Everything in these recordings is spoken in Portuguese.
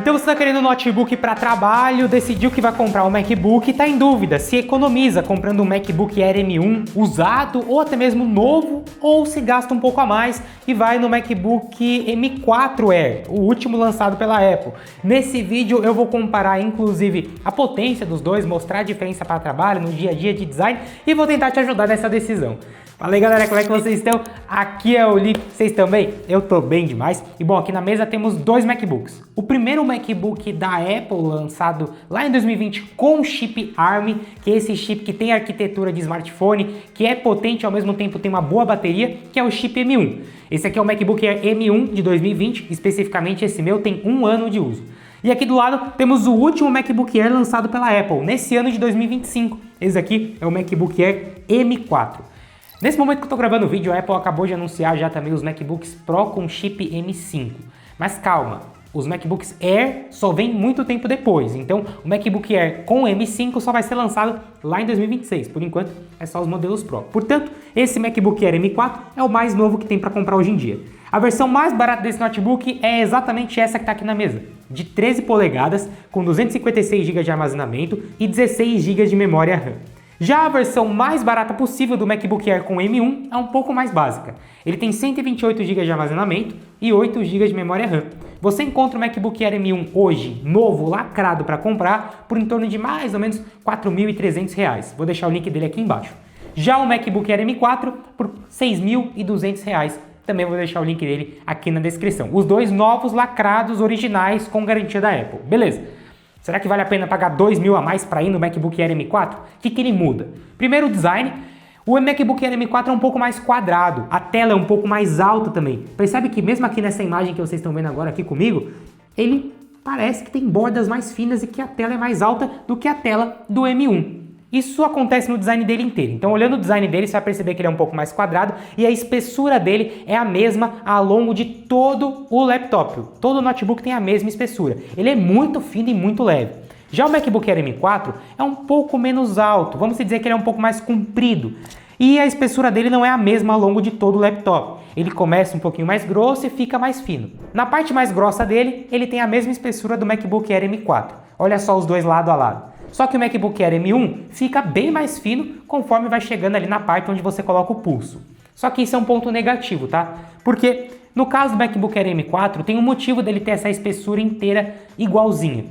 Então você está querendo um notebook para trabalho, decidiu que vai comprar um MacBook e está em dúvida se economiza comprando um MacBook Air M1 usado ou até mesmo novo, ou se gasta um pouco a mais e vai no MacBook M4 Air, o último lançado pela Apple. Nesse vídeo eu vou comparar inclusive a potência dos dois, mostrar a diferença para trabalho, no dia a dia de design e vou tentar te ajudar nessa decisão. Fala aí galera, como é que vocês estão? Aqui é o Li, vocês estão bem? Eu tô bem demais. E bom, aqui na mesa temos dois MacBooks. O primeiro MacBook da Apple, lançado lá em 2020 com chip ARM, que é esse chip que tem arquitetura de smartphone, que é potente e ao mesmo tempo tem uma boa bateria, que é o chip M1. Esse aqui é o MacBook Air M1 de 2020, especificamente esse meu tem 1 ano de uso. E aqui do lado temos o último MacBook Air lançado pela Apple, nesse ano de 2025. Esse aqui é o MacBook Air M4. Nesse momento que eu estou gravando o vídeo, a Apple acabou de anunciar já também os MacBooks Pro com chip M5. Mas calma, os MacBooks Air só vêm muito tempo depois. Então o MacBook Air com M5 só vai ser lançado lá em 2026. Por enquanto é só os modelos Pro. Portanto, esse MacBook Air M4 é o mais novo que tem para comprar hoje em dia. A versão mais barata desse notebook é exatamente essa que está aqui na mesa, de 13 polegadas, com 256 GB de armazenamento e 16 GB de memória RAM. Já a versão mais barata possível do MacBook Air com M1 é um pouco mais básica. Ele tem 128 GB de armazenamento e 8 GB de memória RAM. Você encontra o MacBook Air M1 hoje, novo, lacrado para comprar, por em torno de mais ou menos R$ 4.300. Vou deixar o link dele aqui embaixo. Já o MacBook Air M4 por R$ 6.200. Também vou deixar o link dele aqui na descrição. Os dois novos, lacrados, originais, com garantia da Apple. Beleza? Será que vale a pena pagar R$2.000 a mais para ir no MacBook Air M4? O que ele muda? Primeiro, o design. O MacBook Air M4 é um pouco mais quadrado, a tela é um pouco mais alta também. Percebe que mesmo aqui nessa imagem que vocês estão vendo agora aqui comigo, ele parece que tem bordas mais finas e que a tela é mais alta do que a tela do M1. Isso acontece no design dele inteiro. Então, olhando o design dele, você vai perceber que ele é um pouco mais quadrado e a espessura dele é a mesma ao longo de todo o laptop. Todo notebook tem a mesma espessura. Ele é muito fino e muito leve. Já o MacBook Air M4 é um pouco menos alto, vamos dizer que ele é um pouco mais comprido. E a espessura dele não é a mesma ao longo de todo o laptop. Ele começa um pouquinho mais grosso e fica mais fino. Na parte mais grossa dele, ele tem a mesma espessura do MacBook Air M4. Olha só os dois lado a lado. Só que o MacBook Air M1 fica bem mais fino conforme vai chegando ali na parte onde você coloca o pulso. Só que isso é um ponto negativo, tá? Porque no caso do MacBook Air M4 tem um motivo dele ter essa espessura inteira igualzinha.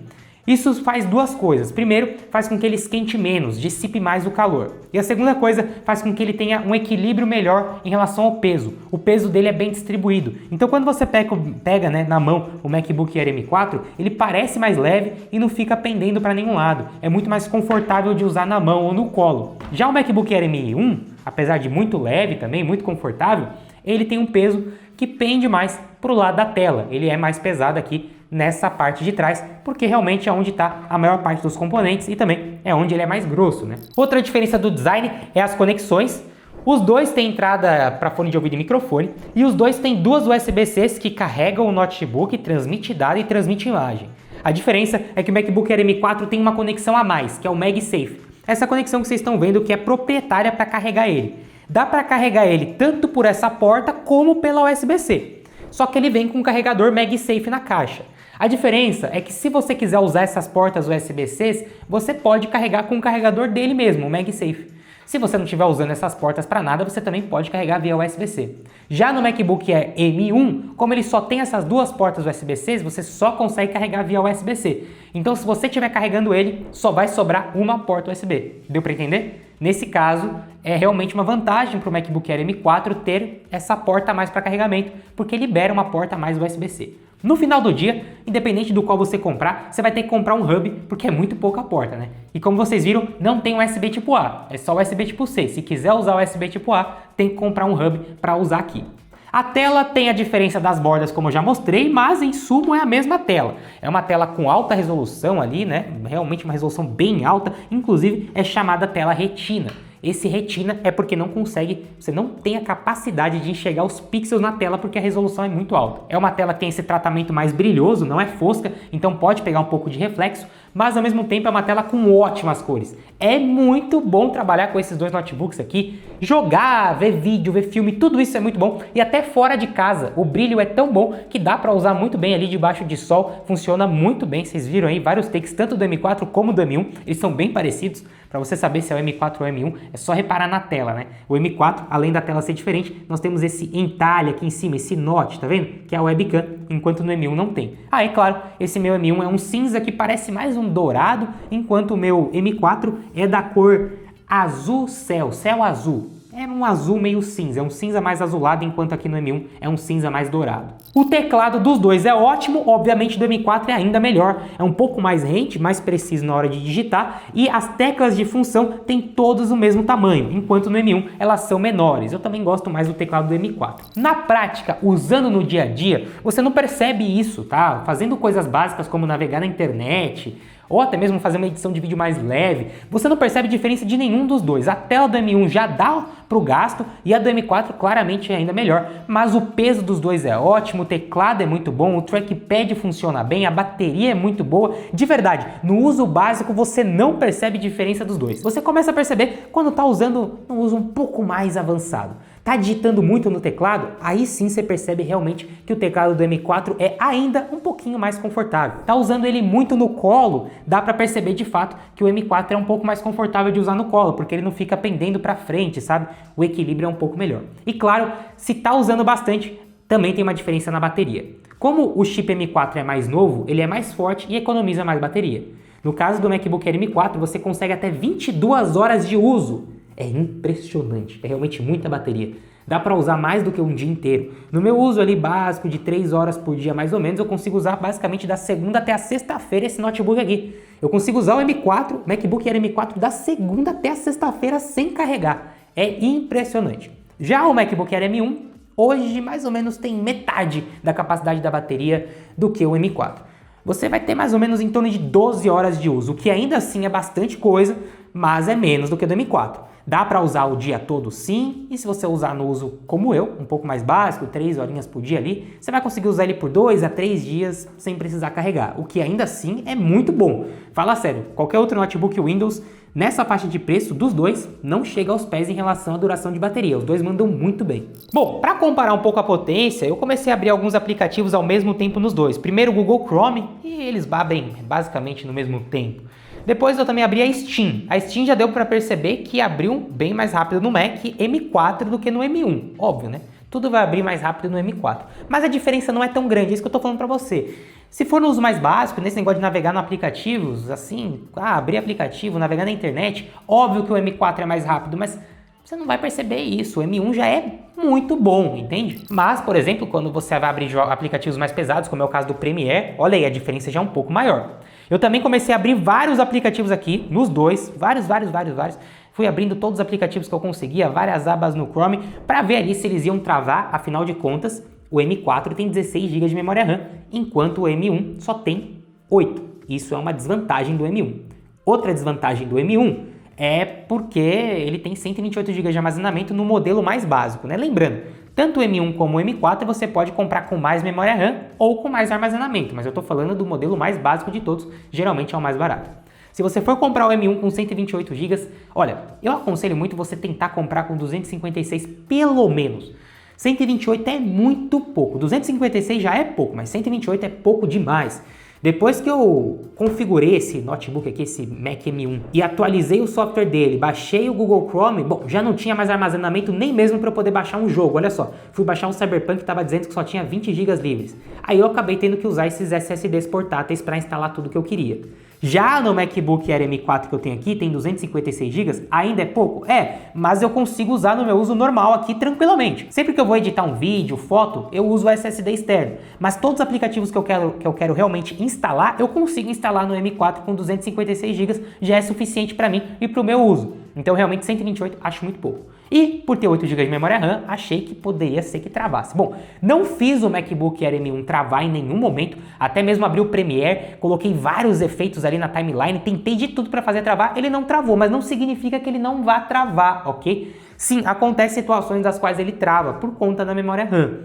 Isso faz duas coisas. Primeiro, faz com que ele esquente menos, dissipe mais o calor. E a segunda coisa, faz com que ele tenha um equilíbrio melhor em relação ao peso. O peso dele é bem distribuído. Então quando você pega na mão o MacBook Air M4, ele parece mais leve e não fica pendendo para nenhum lado. É muito mais confortável de usar na mão ou no colo. Já o MacBook Air M1, apesar de muito leve também, muito confortável, ele tem um peso que pende mais para o lado da tela. Ele é mais pesado aqui nessa parte de trás, porque realmente é onde está a maior parte dos componentes e também é onde ele é mais grosso, né? Outra diferença do design é as conexões. Os dois têm entrada para fone de ouvido e microfone e os dois têm duas USB-Cs que carregam o notebook, transmite dado e transmite imagem. A diferença é que o MacBook Air M4 tem uma conexão a mais, que é o MagSafe. Essa conexão que vocês estão vendo que é proprietária para carregar ele. Dá para carregar ele tanto por essa porta como pela USB-C. Só que ele vem com um carregador MagSafe na caixa. A diferença é que se você quiser usar essas portas USB-Cs, você pode carregar com o carregador dele mesmo, o MagSafe. Se você não estiver usando essas portas para nada, você também pode carregar via USB-C. Já no MacBook Air M1, como ele só tem essas duas portas USB-Cs, você só consegue carregar via USB-C. Então, se você estiver carregando ele, só vai sobrar uma porta USB. Deu para entender? Nesse caso, é realmente uma vantagem para o MacBook Air M4 ter essa porta a mais para carregamento, porque libera uma porta a mais USB-C. No final do dia, independente do qual você comprar, você vai ter que comprar um hub, porque é muito pouca porta, né? E como vocês viram, não tem USB tipo A, é só USB tipo C. Se quiser usar USB tipo A, tem que comprar um hub para usar aqui. A tela tem a diferença das bordas, como eu já mostrei, mas em sumo é a mesma tela. É uma tela com alta resolução ali, né? Realmente uma resolução bem alta, inclusive é chamada tela retina. Esse Retina é porque você não tem a capacidade de enxergar os pixels na tela porque a resolução é muito alta. É uma tela que tem esse tratamento mais brilhoso, não é fosca, então pode pegar um pouco de reflexo, mas ao mesmo tempo é uma tela com ótimas cores. É muito bom trabalhar com esses dois notebooks aqui, jogar, ver vídeo, ver filme, tudo isso é muito bom, e até fora de casa o brilho é tão bom que dá para usar muito bem ali debaixo de sol, funciona muito bem. Vocês viram aí vários takes tanto do M4 como do M1, eles são bem parecidos. Para você saber se é o M4 ou o M1, é só reparar na tela, né? O M4, além da tela ser diferente, nós temos esse entalhe aqui em cima, esse notch, tá vendo? Que é a webcam, enquanto no M1 não tem. Ah, é claro, esse meu M1 é um cinza que parece mais um dourado, enquanto o meu M4 é da cor azul céu azul. É um azul meio cinza, é um cinza mais azulado, enquanto aqui no M1 é um cinza mais dourado. O teclado dos dois é ótimo, obviamente do M4 é ainda melhor, é um pouco mais rente, mais preciso na hora de digitar, e as teclas de função têm todas o mesmo tamanho, enquanto no M1 elas são menores. Eu também gosto mais do teclado do M4. Na prática, usando no dia a dia, você não percebe isso, tá? Fazendo coisas básicas como navegar na internet, ou até mesmo fazer uma edição de vídeo mais leve, você não percebe diferença de nenhum dos dois. A tela do M1 já dá pro gasto e a do M4 claramente é ainda melhor, mas o peso dos dois é ótimo, o teclado é muito bom, o trackpad funciona bem, a bateria é muito boa. De verdade, no uso básico você não percebe diferença dos dois. Você começa a perceber quando tá usando um uso um pouco mais avançado. Tá digitando muito no teclado? Aí sim você percebe realmente que o teclado do M4 é ainda um pouquinho mais confortável. Tá usando ele muito no colo, dá para perceber de fato que o M4 é um pouco mais confortável de usar no colo, porque ele não fica pendendo para frente, sabe? O equilíbrio é um pouco melhor. E claro, se tá usando bastante, também tem uma diferença na bateria. Como o chip M4 é mais novo, ele é mais forte e economiza mais bateria. No caso do MacBook Air M4, você consegue até 22 horas de uso. É impressionante, é realmente muita bateria. Dá para usar mais do que um dia inteiro. No meu uso ali básico de 3 horas por dia mais ou menos, eu consigo usar basicamente da segunda até a sexta-feira esse notebook aqui. Eu consigo usar o M4, MacBook Air M4 da segunda até a sexta-feira sem carregar. É impressionante. Já o MacBook Air M1, hoje mais ou menos tem metade da capacidade da bateria do que o M4. Você vai ter mais ou menos em torno de 12 horas de uso, o que ainda assim é bastante coisa, mas é menos do que o do M4. Dá para usar o dia todo sim, e se você usar no uso como eu, um pouco mais básico, 3 horinhas por dia ali, você vai conseguir usar ele por 2 a 3 dias sem precisar carregar, o que ainda assim é muito bom. Fala sério, qualquer outro notebook Windows nessa faixa de preço dos dois não chega aos pés em relação à duração de bateria, os dois mandam muito bem. Bom, para comparar um pouco a potência, eu comecei a abrir alguns aplicativos ao mesmo tempo nos dois. Primeiro o Google Chrome, e eles babem basicamente no mesmo tempo. Depois eu também abri a Steam. A Steam já deu para perceber que abriu bem mais rápido no Mac M4 do que no M1. Óbvio, né? Tudo vai abrir mais rápido no M4. Mas a diferença não é tão grande, é isso que eu tô falando para você. Se for no uso mais básico, nesse negócio de navegar no aplicativos, assim, abrir aplicativo, navegar na internet, óbvio que o M4 é mais rápido, mas você não vai perceber isso. O M1 já é muito bom, entende? Mas, por exemplo, quando você vai abrir aplicativos mais pesados, como é o caso do Premiere, olha aí, a diferença já é um pouco maior. Eu também comecei a abrir vários aplicativos aqui, nos dois, vários. Fui abrindo todos os aplicativos que eu conseguia, várias abas no Chrome, para ver ali se eles iam travar. Afinal de contas, o M4 tem 16 GB de memória RAM, enquanto o M1 só tem 8. Isso é uma desvantagem do M1. Outra desvantagem do M1 é porque ele tem 128 GB de armazenamento no modelo mais básico, né? Lembrando, tanto o M1 como o M4 você pode comprar com mais memória RAM ou com mais armazenamento, mas eu estou falando do modelo mais básico de todos, geralmente é o mais barato. Se você for comprar o M1 com 128 GB, olha, eu aconselho muito você tentar comprar com 256 pelo menos. 128 é muito pouco, 256 já é pouco, mas 128 é pouco demais. Depois que eu configurei esse notebook aqui, esse Mac M1, e atualizei o software dele, baixei o Google Chrome, bom, já não tinha mais armazenamento nem mesmo para eu poder baixar um jogo, olha só. Fui baixar um Cyberpunk que estava dizendo que só tinha 20 GB livres. Aí eu acabei tendo que usar esses SSDs portáteis para instalar tudo que eu queria. Já no MacBook Air M4 que eu tenho aqui, tem 256 GB, ainda é pouco? É, mas eu consigo usar no meu uso normal aqui tranquilamente. Sempre que eu vou editar um vídeo, foto, eu uso o SSD externo. Mas todos os aplicativos que eu quero realmente instalar, eu consigo instalar no M4 com 256 GB, já é suficiente para mim e para o meu uso. Então realmente 128 acho muito pouco. E por ter 8 GB de memória RAM, achei que poderia ser que travasse. Bom, não fiz o MacBook Air M1 travar em nenhum momento, até mesmo abri o Premiere, coloquei vários efeitos ali na timeline, tentei de tudo para fazer travar, ele não travou, mas não significa que ele não vá travar, ok? Sim, acontecem situações das quais ele trava por conta da memória RAM.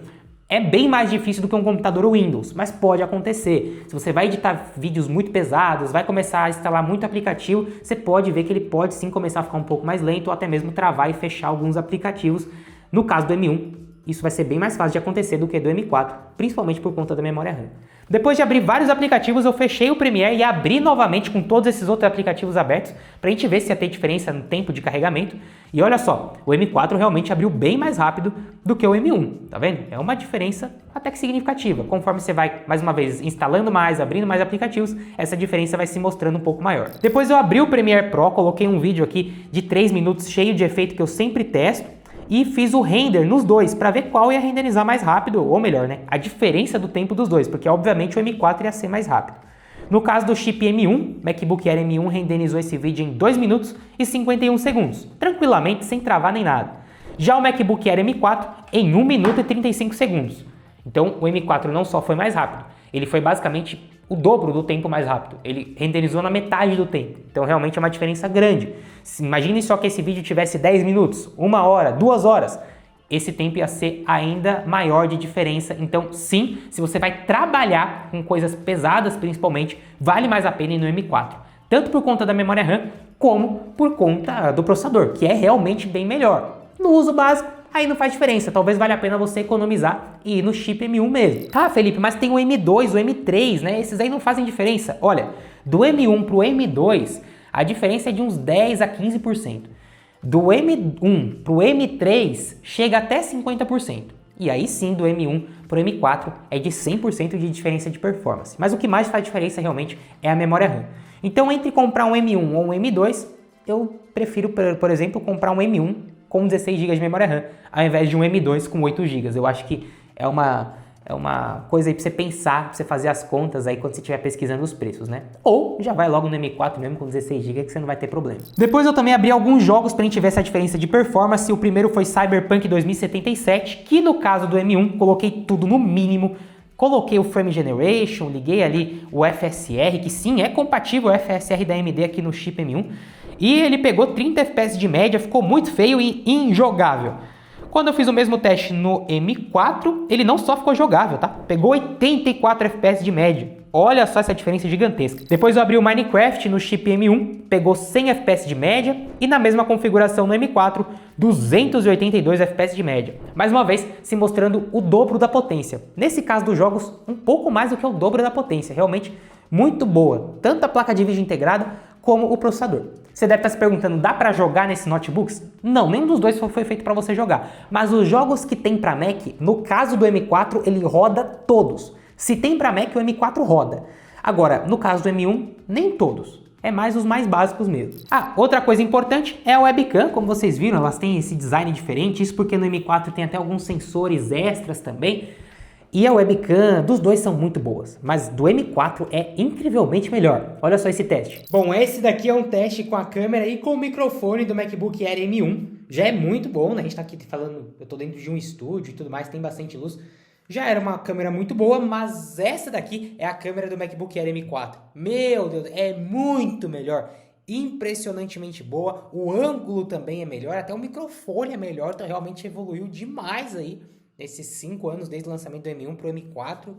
É bem mais difícil do que um computador Windows, mas pode acontecer. Se você vai editar vídeos muito pesados, vai começar a instalar muito aplicativo, você pode ver que ele pode sim começar a ficar um pouco mais lento ou até mesmo travar e fechar alguns aplicativos. No caso do M1, isso vai ser bem mais fácil de acontecer do que do M4, principalmente por conta da memória RAM. Depois de abrir vários aplicativos, eu fechei o Premiere e abri novamente com todos esses outros aplicativos abertos pra gente ver se ia ter diferença no tempo de carregamento. E olha só, o M4 realmente abriu bem mais rápido do que o M1, tá vendo? É uma diferença até que significativa. Conforme você vai, mais uma vez, instalando mais, abrindo mais aplicativos, essa diferença vai se mostrando um pouco maior. Depois eu abri o Premiere Pro, coloquei um vídeo aqui de 3 minutos cheio de efeito que eu sempre testo, e fiz o render nos dois para ver qual ia renderizar mais rápido, ou melhor, né, a diferença do tempo dos dois, porque obviamente o M4 ia ser mais rápido. No caso do chip M1, MacBook Air M1 renderizou esse vídeo em 2 minutos e 51 segundos, tranquilamente, sem travar nem nada. Já o MacBook Air M4 em 1 minuto e 35 segundos. Então o M4 não só foi mais rápido, ele foi basicamente o dobro do tempo mais rápido. Ele renderizou na metade do tempo. Então realmente é uma diferença grande. Imagine só que esse vídeo tivesse 10 minutos, 1 hora, 2 horas. Esse tempo ia ser ainda maior de diferença. Então sim, se você vai trabalhar com coisas pesadas principalmente, vale mais a pena ir no M4. Tanto por conta da memória RAM, como por conta do processador, que é realmente bem melhor. No uso básico, aí não faz diferença, talvez valha a pena você economizar e ir no chip M1 mesmo. Tá, Felipe, mas tem o M2, o M3, né? Esses aí não fazem diferença. Olha, do M1 pro M2, a diferença é de uns 10 a 15%. Do M1 pro M3, chega até 50%. E aí sim, do M1 pro M4, é de 100% de diferença de performance. Mas o que mais faz diferença realmente é a memória RAM. Então, entre comprar um M1 ou um M2, eu prefiro, por exemplo, comprar um M1 com 16 GB de memória RAM, ao invés de um M2 com 8 GB. Eu acho que é uma coisa aí pra você pensar, pra você fazer as contas aí quando você estiver pesquisando os preços, né? Ou já vai logo no M4 mesmo com 16 GB que você não vai ter problema. Depois eu também abri alguns jogos pra gente ver essa diferença de performance. O primeiro foi Cyberpunk 2077, que no caso do M1 coloquei tudo no mínimo. Coloquei o Frame Generation, liguei ali o FSR, que sim, é compatível o FSR da AMD aqui no chip M1. E ele pegou 30 FPS de média, ficou muito feio e injogável. Quando eu fiz o mesmo teste no M4, ele não só ficou jogável, tá? Pegou 84 FPS de média. Olha só essa diferença gigantesca. Depois eu abri o Minecraft no chip M1, pegou 100 FPS de média e na mesma configuração no M4, 282 FPS de média. Mais uma vez, se mostrando o dobro da potência. Nesse caso dos jogos, um pouco mais do que o dobro da potência. Realmente muito boa, tanto a placa de vídeo integrada como o processador. Você deve estar se perguntando, dá para jogar nesses notebooks? Não, nenhum dos dois foi feito para você jogar. Mas os jogos que tem para Mac, no caso do M4, ele roda todos. Se tem para Mac, o M4 roda. Agora, no caso do M1, nem todos. É mais os mais básicos mesmo. Ah, outra coisa importante é a webcam. Como vocês viram, elas têm esse design diferente. Isso porque no M4 tem até alguns sensores extras também. E a webcam dos dois são muito boas, mas do M4 é incrivelmente melhor. Olha só esse teste. Bom, esse daqui é um teste com a câmera e com o microfone do MacBook Air M1. Já é muito bom, né? A gente tá aqui falando, eu tô dentro de um estúdio e tudo mais, tem bastante luz. Já era uma câmera muito boa, mas essa daqui é a câmera do MacBook Air M4. Meu Deus, é muito melhor. Impressionantemente boa. O ângulo também é melhor, até o microfone é melhor, então realmente evoluiu demais aí. Nesses 5 anos desde o lançamento do M1 pro M4,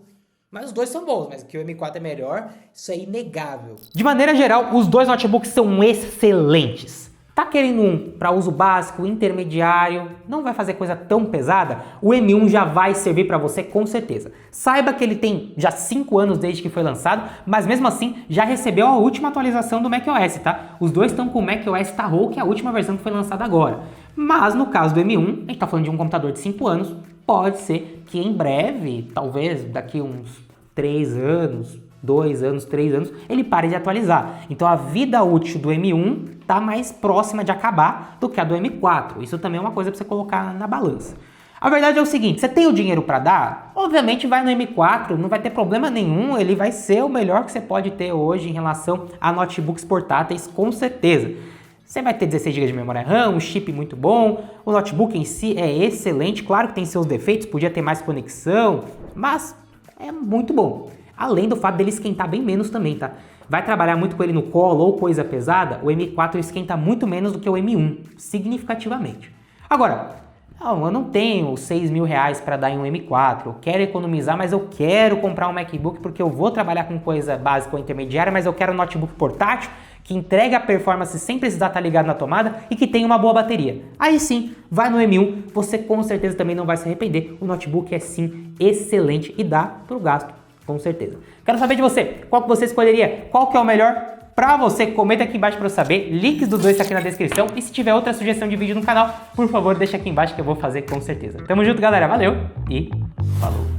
mas os dois são bons, mas que o M4 é melhor, isso é inegável. De maneira geral, os dois notebooks são excelentes. Tá querendo um para uso básico, intermediário, não vai fazer coisa tão pesada? O M1 já vai servir para você com certeza. Saiba que ele tem já 5 anos desde que foi lançado, mas mesmo assim já recebeu a última atualização do macOS, tá? Os dois estão com o macOS Tahoe, que é a última versão que foi lançada agora. Mas no caso do M1, a gente tá falando de um computador de 5 anos, pode ser que em breve, talvez daqui uns 3 anos, 2 anos, 3 anos, ele pare de atualizar. Então a vida útil do M1 está mais próxima de acabar do que a do M4. Isso também é uma coisa para você colocar na balança. A verdade é o seguinte, você tem o dinheiro para dar? Obviamente vai no M4, não vai ter problema nenhum, ele vai ser o melhor que você pode ter hoje em relação a notebooks portáteis, com certeza. Você vai ter 16 GB de memória RAM, um chip muito bom, o notebook em si é excelente, claro que tem seus defeitos, podia ter mais conexão, mas é muito bom. Além do fato dele esquentar bem menos também, tá? Vai trabalhar muito com ele no colo ou coisa pesada, o M4 esquenta muito menos do que o M1, significativamente. Agora, eu não tenho 6 mil reais para dar em um M4, eu quero economizar, mas eu quero comprar um MacBook porque eu vou trabalhar com coisa básica ou intermediária, mas eu quero um notebook portátil que entregue a performance sem precisar estar ligado na tomada e que tenha uma boa bateria. Aí sim, vai no M1, você com certeza também não vai se arrepender, o notebook é sim excelente e dá pro gasto, com certeza. Quero saber de você, qual que você escolheria? Qual que é o melhor? Pra você, comenta aqui embaixo pra eu saber, links dos dois tá aqui na descrição e se tiver outra sugestão de vídeo no canal, por favor deixa aqui embaixo que eu vou fazer com certeza. Tamo junto galera, valeu e falou!